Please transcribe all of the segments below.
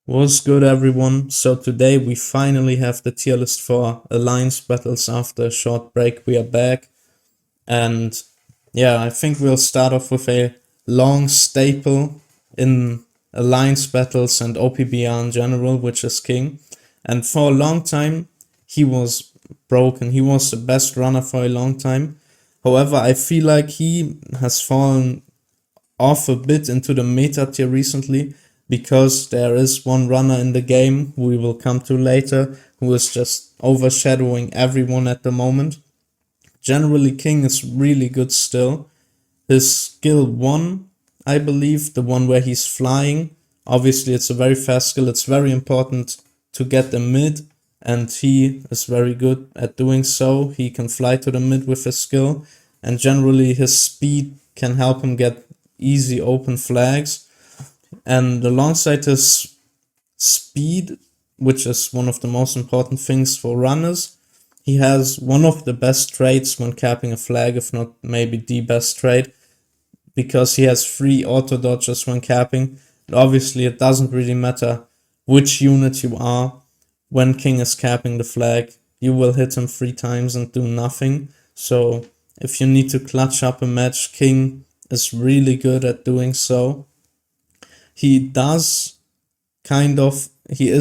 What's good, everyone? So today we finally have the tier list for alliance battles. After a short break we are back, and yeah, I think we'll start off with a long staple in alliance battles and OPBR in general, which is King. And for a long time he was broken. He was the best runner for a long time. However, I feel like he has fallen off a bit into the meta tier recently, because there is one runner in the game who we will come to later who is just overshadowing everyone at the moment. Generally, King is really good still. His skill 1, I believe, the one where he's flying, obviously it's a very fast skill. It's very important to get the mid, and he is very good at doing so. He can fly to the mid with his skill, and generally his speed can help him get easy open flags. And alongside his speed, which is one of the most important things for runners, he has one of the best traits when capping a flag, if not maybe the best trait, because he has 3 auto dodges when capping. And obviously it doesn't really matter which unit you are. When King is capping the flag, you will hit him 3 times and do nothing. So if you need to clutch up a match, King is really good at doing so. He is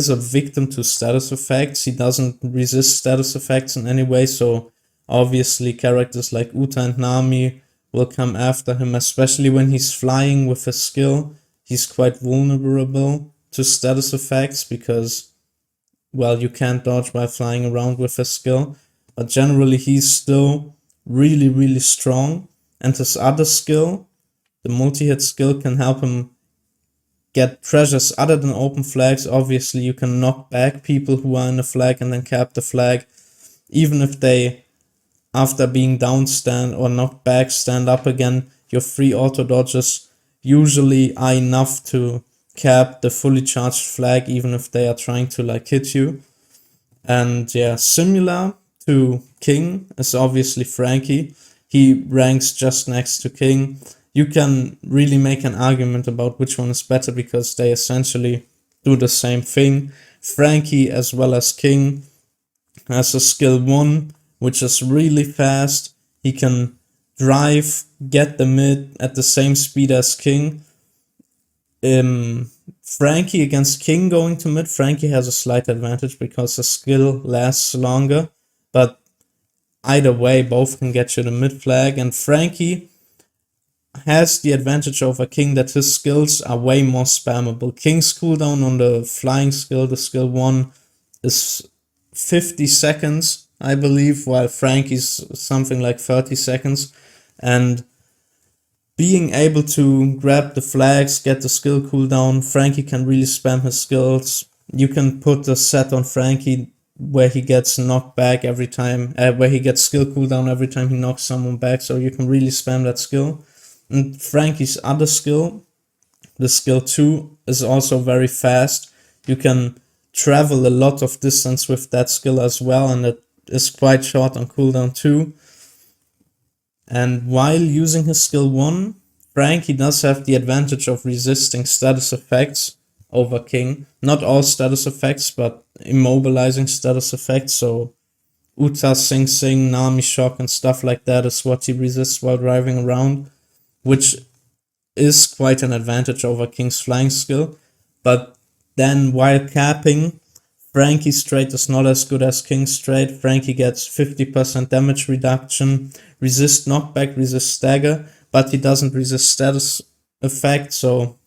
a victim to status effects. He doesn't resist status effects in any way, so obviously characters like Uta and Nami will come after him, especially when he's flying with his skill. He's quite vulnerable to status effects because, well, you can't dodge while flying around with his skill, but generally he's still really, really strong. And his other skill, the multi-hit skill, can help him get treasures other than open flags. Obviously, you can knock back people who are in a flag and then cap the flag, even if they, after being down stand or knocked back, stand up again. Your 3 auto dodges usually are enough to cap the fully charged flag, even if they are trying to hit you. And yeah, similar to King is obviously Franky. He ranks just next to King. You can really make an argument about which one is better because they essentially do the same thing. Franky, as well as King, has a skill 1, which is really fast. He can drive, get the mid at the same speed as King. Franky against King going to mid, Franky has a slight advantage because the skill lasts longer, but either way, both can get you the mid flag, and Franky has the advantage over King that his skills are way more spammable. King's cooldown on the flying skill, the skill 1, is 50 seconds, I believe, while Franky's something like 30 seconds. And being able to grab the flags, get the skill cooldown, Franky can really spam his skills. You can put a set on Franky where he gets knocked back every time, where he gets skill cooldown every time he knocks someone back, so you can really spam that skill. And Franky's other skill, the skill 2, is also very fast. You can travel a lot of distance with that skill as well, and it is quite short on cooldown too. And while using his skill 1, Franky does have the advantage of resisting status effects over King. Not all status effects, but immobilizing status effects. So Uta, Sing Sing, Nami Shock and stuff like that is what he resists while driving around, which is quite an advantage over King's flying skill. But then while capping, Franky's trait is not as good as King's trait. Franky gets 50% damage reduction, resist knockback, resist stagger, but he doesn't resist status effect. So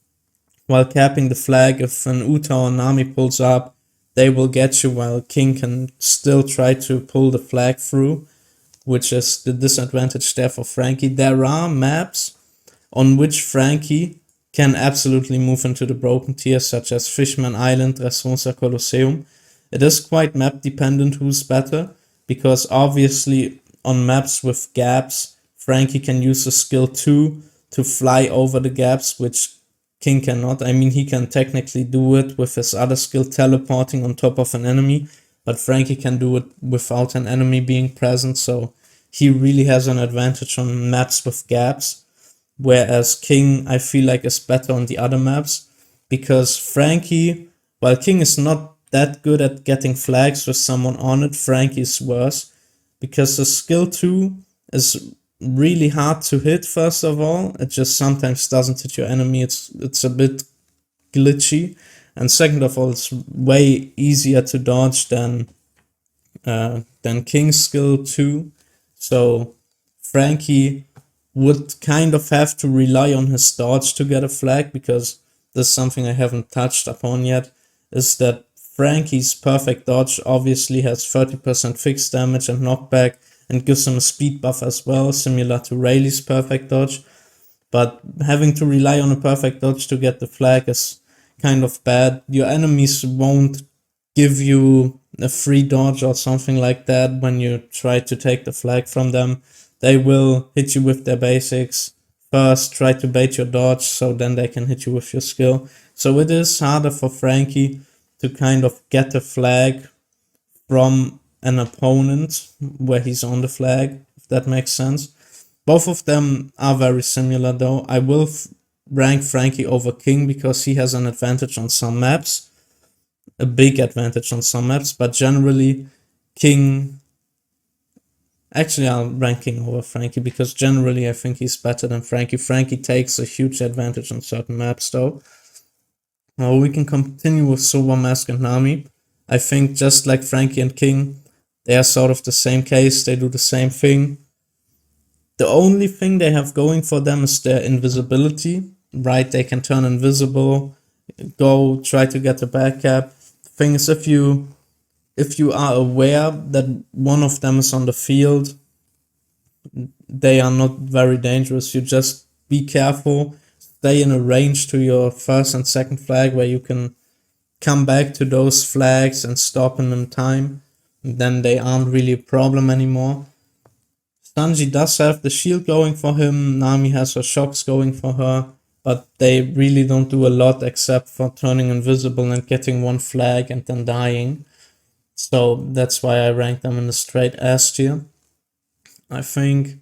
while capping the flag, if an Uta or Nami pulls up, they will get you, while King can still try to pull the flag through, which is the disadvantage there for Franky. There are maps on which Franky can absolutely move into the broken tier, such as Fishman Island, Dressrosa Colosseum. It is quite map dependent who's better, because obviously on maps with gaps, Franky can use a skill 2 to fly over the gaps, which King cannot. I mean, he can technically do it with his other skill, teleporting on top of an enemy, but Franky can do it without an enemy being present, so he really has an advantage on maps with gaps. Whereas King, I feel like, is better on the other maps, because Franky While King is not that good at getting flags with someone on it, Franky is worse, because the skill 2 is really hard to hit. First of all, it just sometimes doesn't hit your enemy. It's a bit glitchy, and second of all, it's way easier to dodge than King's skill 2. So Franky would kind of have to rely on his dodge to get a flag, because this is something I haven't touched upon yet, is that Franky's perfect dodge obviously has 30% fixed damage and knockback, and gives him a speed buff as well, similar to Rayleigh's perfect dodge. But having to rely on a perfect dodge to get the flag is kind of bad. Your enemies won't give you a free dodge or something like that when you try to take the flag from them. They will hit you with their basics first, try to bait your dodge, so then they can hit you with your skill. So it is harder for Franky to kind of get a flag from an opponent where he's on the flag, if that makes sense. Both of them are very similar though. I will rank Franky over King because he has an advantage on some maps, a big advantage on some maps, but generally King... Actually, I'll rank King over Franky because generally I think he's better than Franky. Franky takes a huge advantage on certain maps though. Now we can continue with Silver Mask and Nami. I think just like Franky and King, they are sort of the same case, they do the same thing. The only thing they have going for them is their invisibility, right? They can turn invisible, go try to get the back cap. The thing is, if you are aware that one of them is on the field, they are not very dangerous. You just be careful, stay in a range to your first and second flag where you can come back to those flags and stop them in time. Then they aren't really a problem anymore. Sanji does have the shield going for him, Nami has her shocks going for her, but they really don't do a lot except for turning invisible and getting one flag and then dying. So that's why I rank them in the straight S tier. I think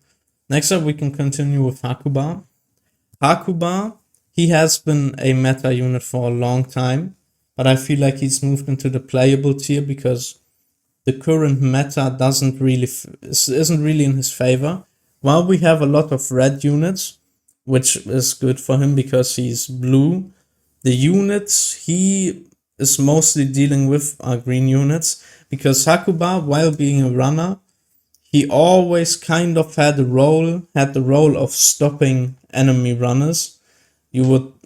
next up we can continue with Hakuba. Hakuba, he has been a meta unit for a long time, but I feel like he's moved into the playable tier because the current meta isn't really in his favor. While we have a lot of red units, which is good for him because he's blue, the units he is mostly dealing with are green units, because Hakuba, while being a runner, he always kind of had the role of stopping enemy runners.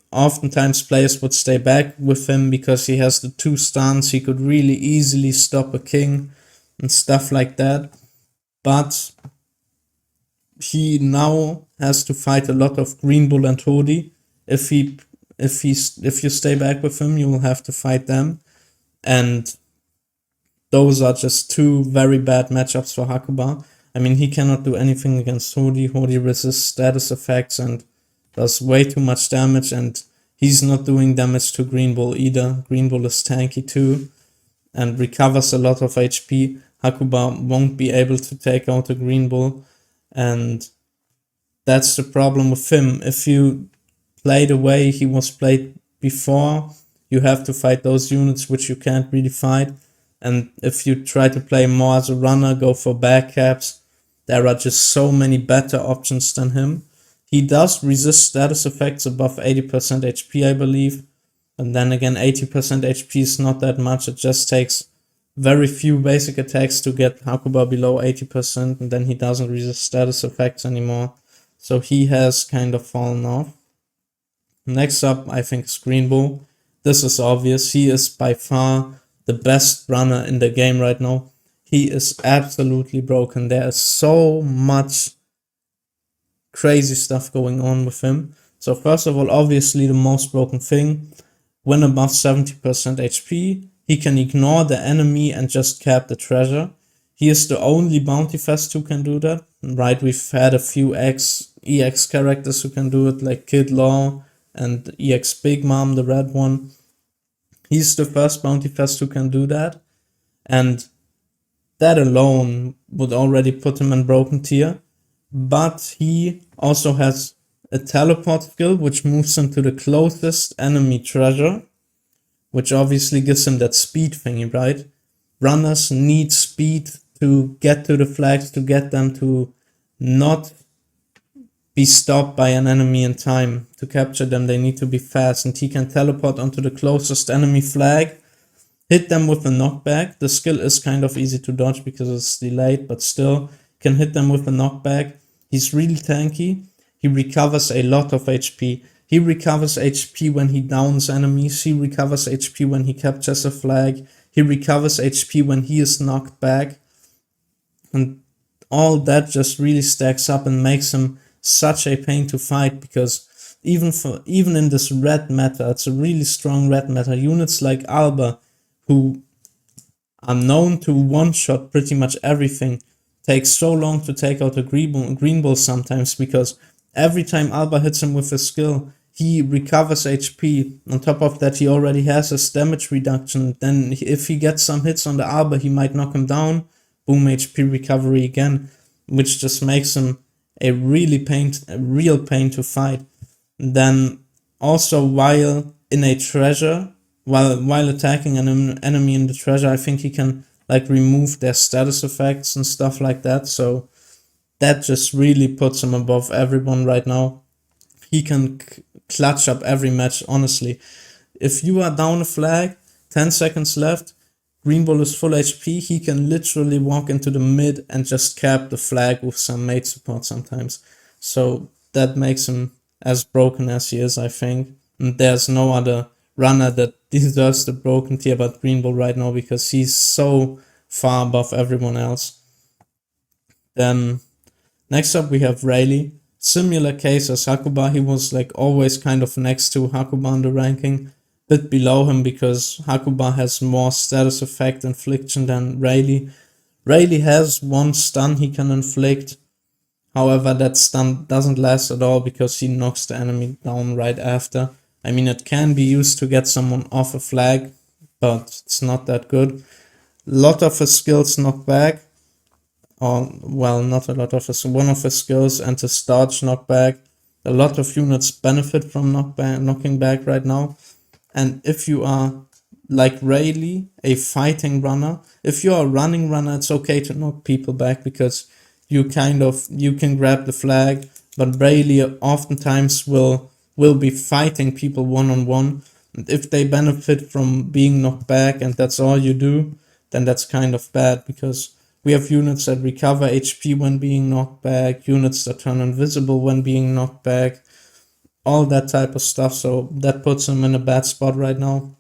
Oftentimes players would stay back with him because he has the 2 stuns, he could really easily stop a king and stuff like that. But he now has to fight a lot of Greenbull and Hody. If you stay back with him, you will have to fight them. And those are just 2 very bad matchups for Hakuba. I mean, he cannot do anything against Hody. Hody resists status effects and does way too much damage, and he's not doing damage to Greenbull either. Greenbull is tanky too and recovers a lot of HP. Hakuba won't be able to take out a Greenbull, and that's the problem with him. If you play the way he was played before, you have to fight those units which you can't really fight. And if you try to play more as a runner, go for back caps, there are just so many better options than him. He does resist status effects above 80% HP, I believe. And then again, 80% HP is not that much. It just takes very few basic attacks to get Hakuba below 80%, and then he doesn't resist status effects anymore. So he has kind of fallen off. Next up, I think, is Greenbull. This is obvious. He is by far the best runner in the game right now. He is absolutely broken. There is so much crazy stuff going on with him. So first of all, obviously the most broken thing, when above 70% HP, he can ignore the enemy and just cap the treasure. He is the only Bounty Fest who can do that. Right, we've had a few EX characters who can do it, like Kid Law and EX Big Mom, the red one. He's the first Bounty Fest who can do that. And that alone would already put him in broken tier. But he also has a teleport skill which moves him to the closest enemy treasure, which obviously gives him that speed thingy, right? Runners need speed to get to the flags, to get them to not be stopped by an enemy in time. To capture them, they need to be fast, and he can teleport onto the closest enemy flag, hit them with a knockback. The skill is kind of easy to dodge because it's delayed, but still can hit them with a knockback. He's really tanky. He recovers a lot of HP. He recovers HP when he downs enemies. He recovers HP when he captures a flag. He recovers HP when he is knocked back. And all that just really stacks up and makes him such a pain to fight, because even in this red meta, it's a really strong red meta. Units like Alba, who are known to one-shot pretty much everything, take so long to take out a Greenbull sometimes, because every time Alba hits him with a skill, he recovers HP. On top of that, he already has his damage reduction. Then if he gets some hits on the Alba, he might knock him down. Boom, HP recovery again, which just makes him a real pain to fight. Then also while in a treasure, while attacking an enemy in the treasure, I think he can like remove their status effects and stuff like that. So that just really puts him above everyone right now. He can clutch up every match, honestly. If you are down a flag, 10 seconds left, Greenbull is full HP, he can literally walk into the mid and just cap the flag with some mate support sometimes. So that makes him as broken as he is, I think. And there's no other runner that deserves the broken tier but Greenbull right now, because he's so far above everyone else. Then next up we have Raleigh. Similar case as Hakuba, he was like always kind of next to Hakuba in the ranking, bit below him because Hakuba has more status effect infliction than Raleigh. Raleigh has one stun he can inflict, however that stun doesn't last at all because he knocks the enemy down right after. I mean, it can be used to get someone off a flag, but it's not that good. A lot of his skills knock back, or well, not a lot of his, one of his skills and his dodge knockback. A lot of units benefit from knocking back right now. And if you are like Raleigh, a fighting runner, if you're a running runner, it's okay to knock people back because you can grab the flag, but Raleigh oftentimes will be fighting people one-on-one. And if they benefit from being knocked back and that's all you do, then that's kind of bad, because we have units that recover HP when being knocked back, units that turn invisible when being knocked back, all that type of stuff. So that puts him in a bad spot right now.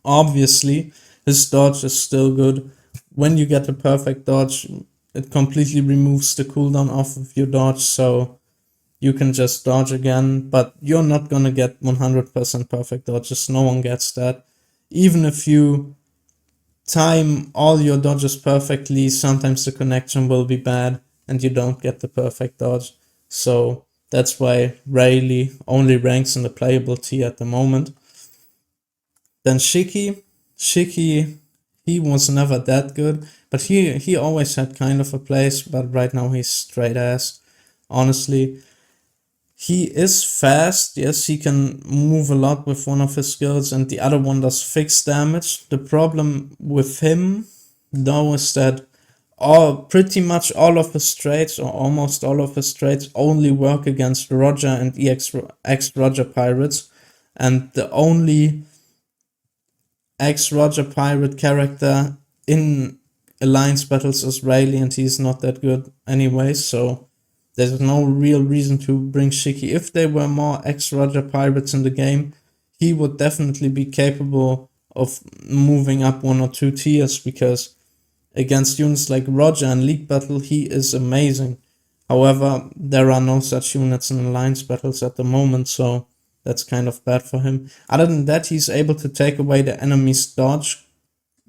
Obviously, his dodge is still good. When you get a perfect dodge, it completely removes the cooldown off of your dodge, so you can just dodge again, but you're not gonna get 100% perfect dodges. No one gets that. Even if you time all your dodges perfectly, sometimes the connection will be bad and you don't get the perfect dodge. So that's why Raleigh only ranks in the playable tier at the moment. Then Shiki, he was never that good, but he always had kind of a place, but right now he's straight ass. Honestly, he is fast, yes, he can move a lot with one of his skills, and the other one does fixed damage. The problem with him, though, is that pretty much all of his traits, or almost all of his traits, only work against Roger and ex-Roger pirates, and the only ex-Roger pirate character in alliance battles is Raleigh, and he's not that good anyway, so there's no real reason to bring Shiki. If there were more ex-Roger pirates in the game, he would definitely be capable of moving up 1 or 2 tiers, because against units like Roger and League Battle, he is amazing. However, there are no such units in alliance battles at the moment, so that's kind of bad for him. Other than that, he's able to take away the enemy's dodge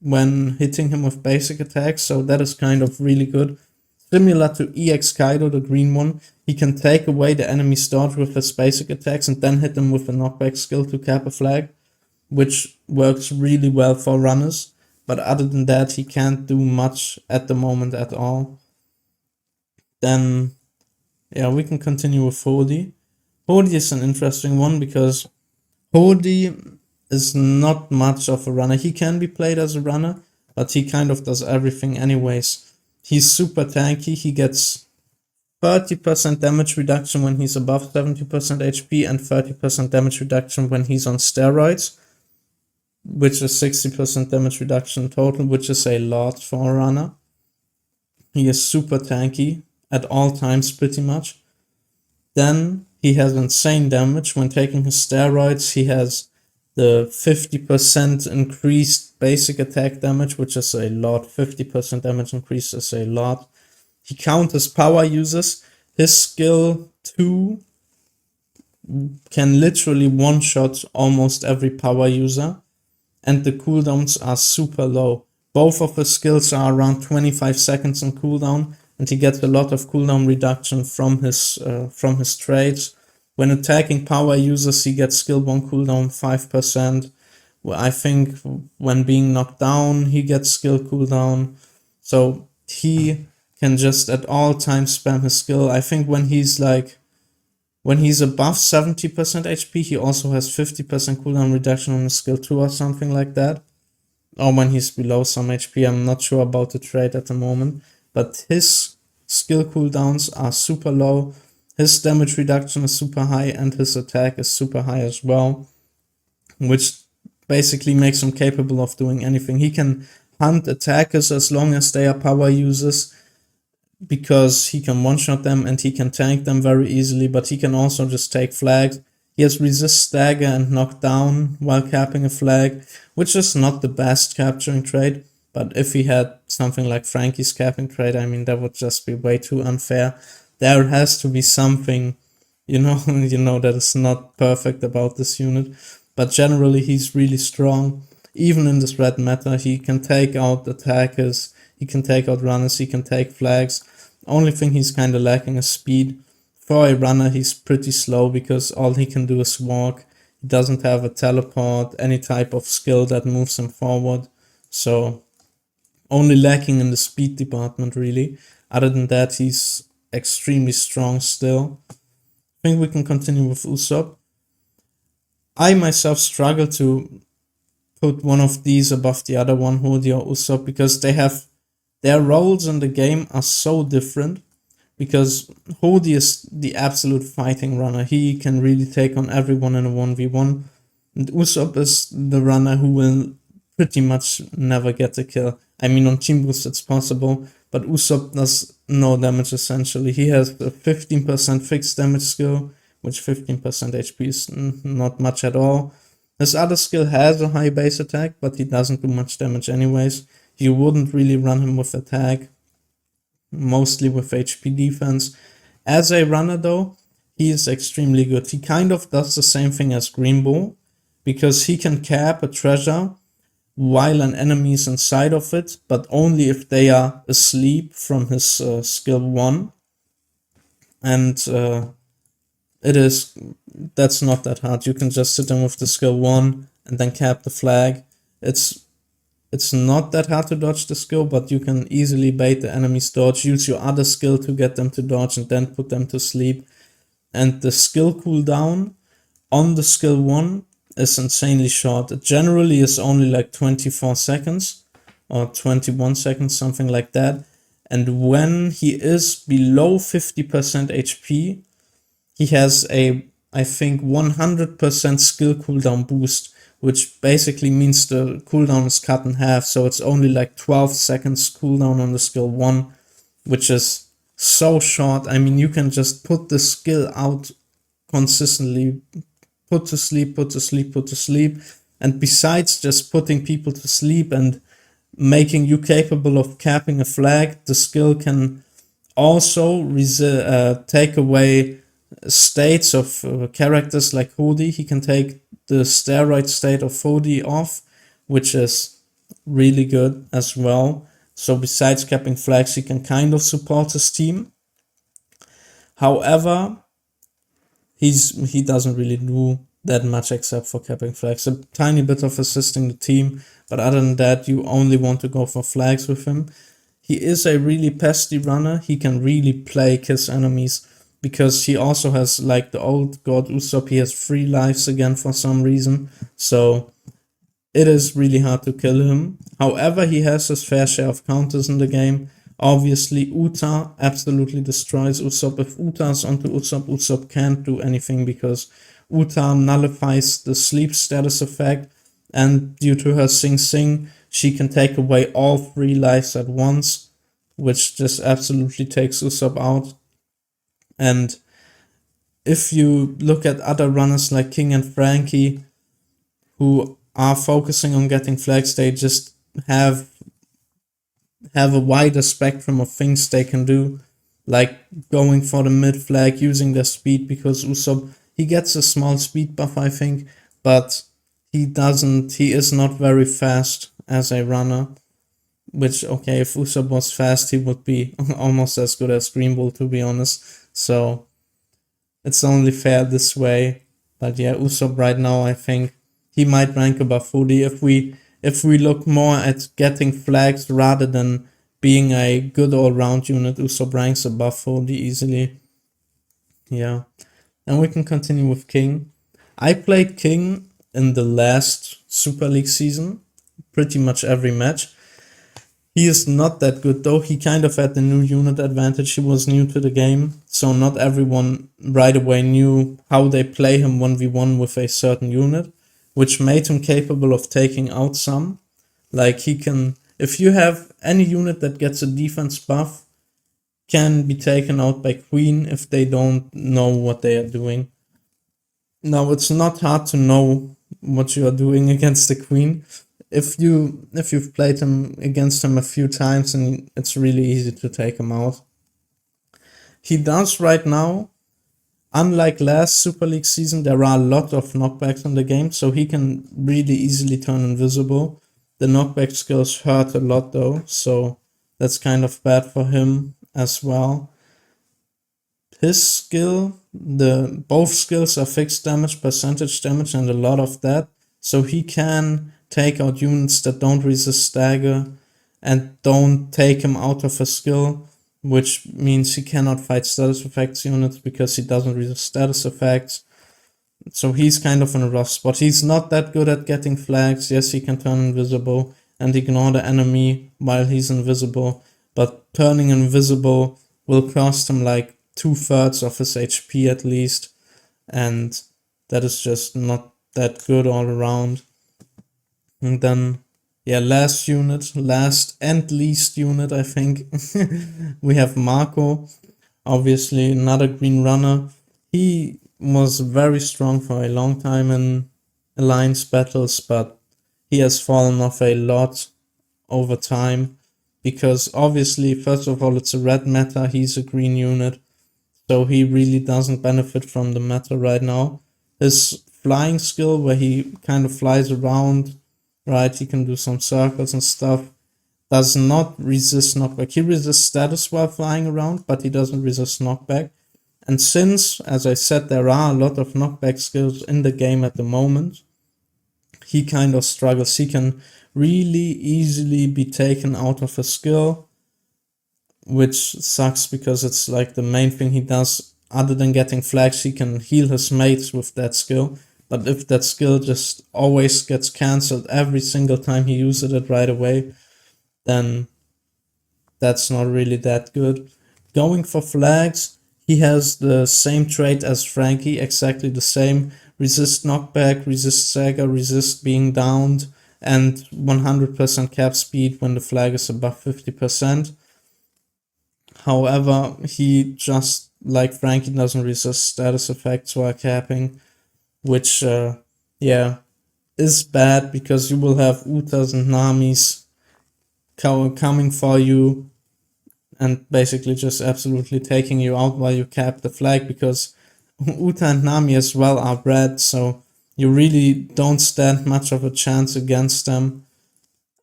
when hitting him with basic attacks, so that is kind of really good. Similar to EX Kaido, the green one, he can take away the enemy's dodge with his basic attacks and then hit them with a knockback skill to cap a flag, which works really well for runners. But other than that, he can't do much at the moment at all. Then, yeah, we can continue with Hody. Hody is an interesting one because Hody is not much of a runner. He can be played as a runner, but he kind of does everything anyways. He's super tanky. He gets 30% damage reduction when he's above 70% HP and 30% damage reduction when he's on steroids, which is 60% damage reduction total, which is a lot for a runner. He is super tanky at all times pretty much. Then he has insane damage when taking his steroids. He has the 50% increased basic attack damage, which is a lot. 50% damage increase is a lot. He counters power users. His skill 2 can literally one-shot almost every power user. And the cooldowns are super low. Both of his skills are around 25 seconds in cooldown, and he gets a lot of cooldown reduction from his trades. When attacking power users, he gets skill 1 cooldown 5%. I think when being knocked down, he gets skill cooldown. So he can just at all times spam his skill. I think when he's above 70% HP, he also has 50% cooldown reduction on his skill 2 or something like that. Or when he's below some HP, I'm not sure about the trade at the moment. But his skill cooldowns are super low. His damage reduction is super high and his attack is super high as well, which basically makes him capable of doing anything. He can hunt attackers as long as they are power users, because he can one-shot them and he can tank them very easily, but he can also just take flags. He has resist, stagger, and knock down while capping a flag, which is not the best capturing trait, but if he had something like Franky's capping trait, I mean, that would just be way too unfair. There has to be something, that is not perfect about this unit, but generally he's really strong. Even in this red meta, he can take out attackers, he can take out runners, he can take flags. Only thing he's kind of lacking is speed. For a runner, he's pretty slow because all he can do is walk. He doesn't have a teleport, any type of skill that moves him forward. So, only lacking in the speed department, really. Other than that, he's extremely strong still. I think we can continue with Usopp. I myself struggle to put one of these above the other one, Hody or Usopp, because their roles in the game are so different. Because Hody is the absolute fighting runner. He can really take on everyone in a 1v1. And Usopp is the runner who will pretty much never get a kill. I mean, on team boost it's possible, but Usopp does no damage essentially. He has a 15% fixed damage skill, which 15% HP is not much at all. His other skill has a high base attack, but he doesn't do much damage anyways. You wouldn't really run him with attack, mostly with HP defense. As a runner though, he is extremely good. He kind of does the same thing as Greenbull, because he can cap a treasure while an enemy is inside of it, but only if they are asleep from his skill 1. And that's not that hard. You can just sit in with the skill 1 and then cap the flag. It's not that hard to dodge the skill, but you can easily bait the enemy's dodge, use your other skill to get them to dodge and then put them to sleep. And the skill cooldown on the skill 1 is insanely short. It generally is only like 24 seconds or 21 seconds, something like that. And when he is below 50% HP, he has I think 100% skill cooldown boost, which basically means the cooldown is cut in half, so it's only like 12 seconds cooldown on the skill 1, which is so short. I mean, you can just put the skill out consistently, put to sleep, put to sleep, put to sleep, and besides just putting people to sleep and making you capable of capping a flag, the skill can also take away states of characters like Hody. He can take the steroid state of Hody off, which is really good as well. So besides capping flags, he can kind of support his team. However, he doesn't really do that much except for capping flags. A tiny bit of assisting the team, but other than that, you only want to go for flags with him. He is a really pesty runner. He can really plague his enemies, because he also has, like the old god Usopp, he has 3 lives again for some reason. So it is really hard to kill him. However, he has his fair share of counters in the game. Obviously, Uta absolutely destroys Usopp. If Uta is onto Usopp, Usopp can't do anything because Uta nullifies the sleep status effect, and due to her Sing Sing, she can take away all 3 lives at once, which just absolutely takes Usopp out. And if you look at other runners like King and Franky, who are focusing on getting flags, they just have a wider spectrum of things they can do, like going for the mid flag, using their speed, because Usopp, he gets a small speed buff, I think, but he is not very fast as a runner, which, okay, if Usopp was fast, he would be almost as good as Greenbull, to be honest, so it's only fair this way. But yeah, Usopp right now, I think he might rank above Hody if we look more at getting flags rather than being a good all-round unit. Usopp ranks above Hody easily. Yeah. And we can continue with King. I played King in the last Super League season, pretty much every match. He is not that good though. He kind of had the new unit advantage. He was new to the game, so not everyone right away knew how they play him 1v1 with a certain unit, which made him capable of taking out some. Like, he can, if you have any unit that gets a defense buff, can be taken out by Queen if they don't know what they are doing. Now, it's not hard to know what you are doing against the Queen. If you've played against him a few times, and it's really easy to take him out. He does right now, unlike last Super League season, there are a lot of knockbacks in the game, so he can really easily turn invisible. The knockback skills hurt a lot though, so that's kind of bad for him as well. His skill, both skills are fixed damage, percentage damage, and a lot of that, so he can take out units that don't resist stagger and don't take him out of a skill, which means he cannot fight status effects units because he doesn't resist status effects. So he's kind of in a rough spot. He's not that good at getting flags. Yes, he can turn invisible and ignore the enemy while he's invisible, but turning invisible will cost him like 2/3 of his HP at least, and that is just not that good all around. And then, yeah, last and least unit, I think, we have Marco, obviously another green runner. He was very strong for a long time in alliance battles, but he has fallen off a lot over time, because obviously, first of all, it's a red meta, he's a green unit, so he really doesn't benefit from the meta right now. His flying skill, where he kind of flies around, right, he can do some circles and stuff, does not resist knockback. He resists status while flying around, but he doesn't resist knockback. And since, as I said, there are a lot of knockback skills in the game at the moment, he kind of struggles. He can really easily be taken out of a skill, which sucks because it's like the main thing he does. Other than getting flags, he can heal his mates with that skill. But if that skill just always gets cancelled every single time he uses it right away, then that's not really that good. Going for flags, he has the same trait as Franky, exactly the same. Resist knockback, resist stagger, resist being downed, and 100% cap speed when the flag is above 50%. However, he just, like Franky, doesn't resist status effects while capping, which, yeah, is bad because you will have Utas and Namis coming for you and basically just absolutely taking you out while you cap the flag, because Uta and Nami as well are red, so you really don't stand much of a chance against them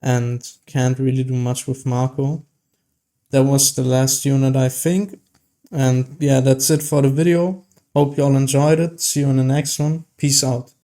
and can't really do much with Marco. That was the last unit, I think. And yeah, that's it for the video. Hope you all enjoyed it. See you in the next one. Peace out.